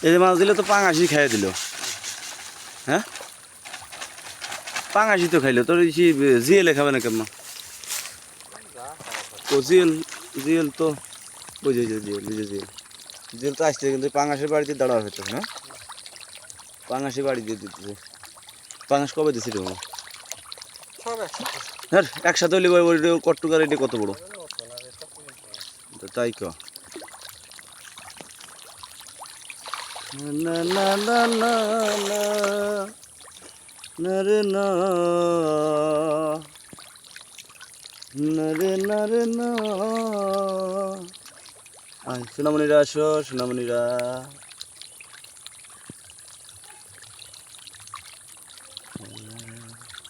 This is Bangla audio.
এই যে মাছ দিলে তো পাঙাশি খাইয়ে দিল। হ্যাঁ পাঙাশি তো খাইলো, তোর জিয়েলে খাবে না কেমন? ও জিয়েল, জিয়েল তো বুঝে যে জিয়েল, বুঝে জিয়েল, জিয়েল তো আসছে কিন্তু পাঙাশের বাড়িতে দাঁড়ার হচ্ছে না। পাঙাশি বাড়ি দিয়ে দিতেছে। পাঙাশ কবে দিছি রে মামা? হ্যাঁ একসাথে হলে কট্টুকার এটা কত বড়, তাই ক না না না না না না রে না না রে না রে না। আয় সোনামণিরা আসো, সোনামণিরা।